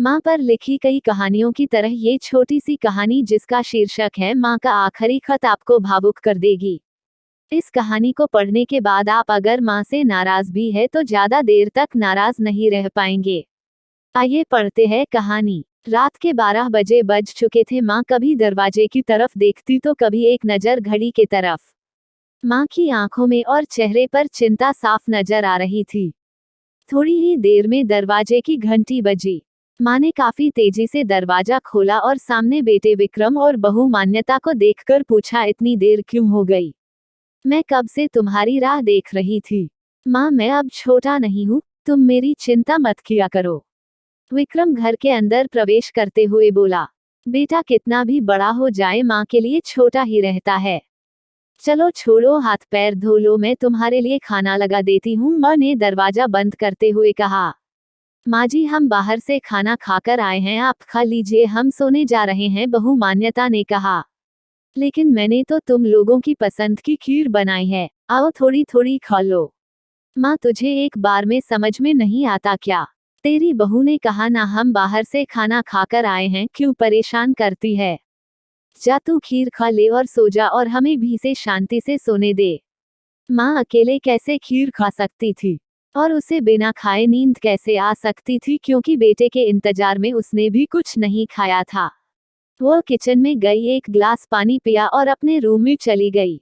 माँ पर लिखी कई कहानियों की तरह ये छोटी सी कहानी जिसका शीर्षक है माँ का आखिरी खत आपको भावुक कर देगी। इस कहानी को पढ़ने के बाद आप अगर माँ से नाराज भी है तो ज्यादा देर तक नाराज नहीं रह पाएंगे। आइए पढ़ते हैं कहानी। रात के 12 बजे बज चुके थे। माँ कभी दरवाजे की तरफ देखती तो कभी एक नजर घड़ी की तरफ। माँ की आंखों में और चेहरे पर चिंता साफ नजर आ रही थी। थोड़ी ही देर में दरवाजे की घंटी बजी। माँ ने काफी तेजी से दरवाजा खोला और सामने बेटे विक्रम और बहू मान्यता को देखकर पूछा, इतनी देर क्यों हो गई? मैं कब से तुम्हारी राह देख रही थी। माँ, मैं अब छोटा नहीं हूँ, तुम मेरी चिंता मत किया करो। विक्रम घर के अंदर प्रवेश करते हुए बोला, बेटा कितना भी बड़ा हो जाए माँ के लिए छोटा ही रहता है। चलो छोड़ो, हाथ पैर धो लो, मैं तुम्हारे लिए खाना लगा देती हूँ। माँ ने दरवाजा बंद करते हुए कहा, माँ जी हम बाहर से खाना खाकर आए हैं, आप खा लीजिए, हम सोने जा रहे हैं। बहू मान्यता ने कहा, लेकिन मैंने तो तुम लोगों की पसंद की खीर बनाई है, आओ थोड़ी थोड़ी खा लो। माँ तुझे एक बार में समझ में नहीं आता क्या? तेरी बहू ने कहा ना, हम बाहर से खाना खाकर आए हैं, क्यों परेशान करती है? जा तू खीर खा ले और सो जा और हमें भी से शांति से सोने दे। माँ अकेले कैसे खीर खा सकती थी और उसे बिना खाए नींद कैसे आ सकती थी, क्योंकि बेटे के इंतजार में उसने भी कुछ नहीं खाया था। वो किचन में गई, एक ग्लास पानी पिया और अपने रूम में चली गई।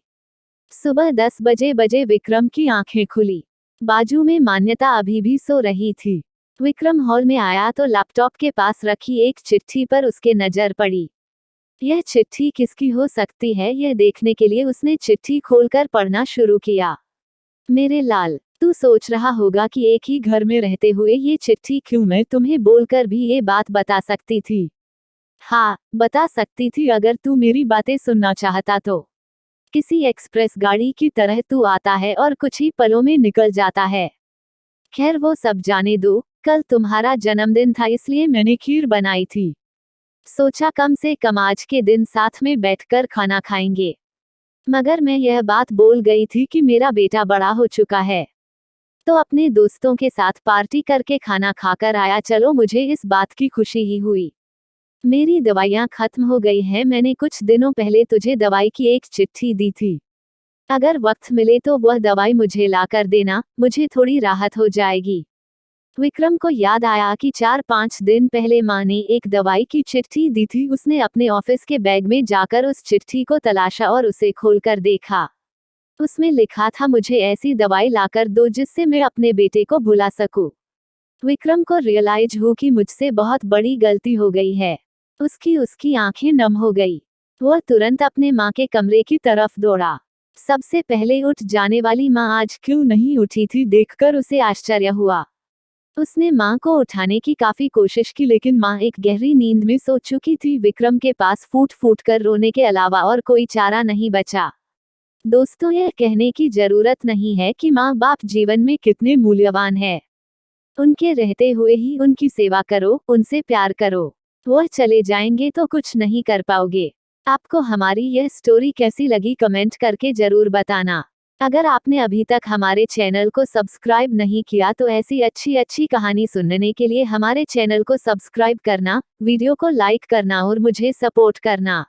सुबह 10 बजे विक्रम की आंखें खुली। बाजू में मान्यता अभी भी सो रही थी। विक्रम हॉल में आया तो लैपटॉप के पास रखी एक चिट्ठी पर उसके नजर पड़ी। यह चिट्ठी किसकी हो सकती है, यह देखने के लिए उसने चिट्ठी खोलकर पढ़ना शुरू किया। मेरे लाल, तू सोच रहा होगा कि एक ही घर में रहते हुए ये चिट्ठी क्यों? मैं तुम्हें बोलकर भी ये बात बता सकती थी। हाँ, बता सकती थी अगर तू मेरी बातें सुनना चाहता तो। किसी एक्सप्रेस गाड़ी की तरह तू आता है और कुछ ही पलों में निकल जाता है। खैर वो सब जाने दो, कल तुम्हारा जन्मदिन था इसलिए मैंने खीर बनाई थी। सोचा कम से कम आज के दिन साथ में बैठकर खाना खाएंगे। मगर मैं यह बात बोल गई थी कि मेरा बेटा बड़ा हो चुका है, तो अपने दोस्तों के साथ पार्टी करके खाना खाकर आया। चलो, मुझे इस बात की खुशी ही हुई। मेरी दवाइयाँ खत्म हो गई हैं, मैंने कुछ दिनों पहले तुझे दवाई की एक चिट्ठी दी थी। अगर वक्त मिले तो वह दवाई मुझे ला कर देना, मुझे थोड़ी राहत हो जाएगी। विक्रम को याद आया कि 4-5 दिन पहले माँ ने एक दवाई की चिट्ठी दी थी। उसने अपने ऑफिस के बैग में जाकर उस चिट्ठी को तलाशा और उसे खोलकर देखा। उसमें लिखा था, मुझे ऐसी दवाई लाकर दो जिससे मैं अपने बेटे को भुला सकूं। विक्रम को रियलाइज हुआ कि मुझसे बहुत बड़ी गलती हो गई है। उसकी आंखें नम हो गई। वह तुरंत अपने माँ के कमरे की तरफ दौड़ा। सबसे पहले उठ जाने वाली माँ आज क्यों नहीं उठी थी, देखकर उसे आश्चर्य हुआ। उसने माँ को उठाने की काफी कोशिश की, लेकिन माँ एक गहरी नींद में सो चुकी थी। विक्रम के पास फूट फूट कर रोने के अलावा और कोई चारा नहीं बचा। दोस्तों, यह कहने की जरूरत नहीं है कि माँ बाप जीवन में कितने मूल्यवान है। उनके रहते हुए ही उनकी सेवा करो, उनसे प्यार करो। वह चले जाएंगे तो कुछ नहीं कर पाओगे। आपको हमारी यह स्टोरी कैसी लगी कमेंट करके जरूर बताना। अगर आपने अभी तक हमारे चैनल को सब्सक्राइब नहीं किया तो ऐसी अच्छी कहानी सुनने के लिए हमारे चैनल को सब्सक्राइब करना, वीडियो को लाइक करना और मुझे सपोर्ट करना।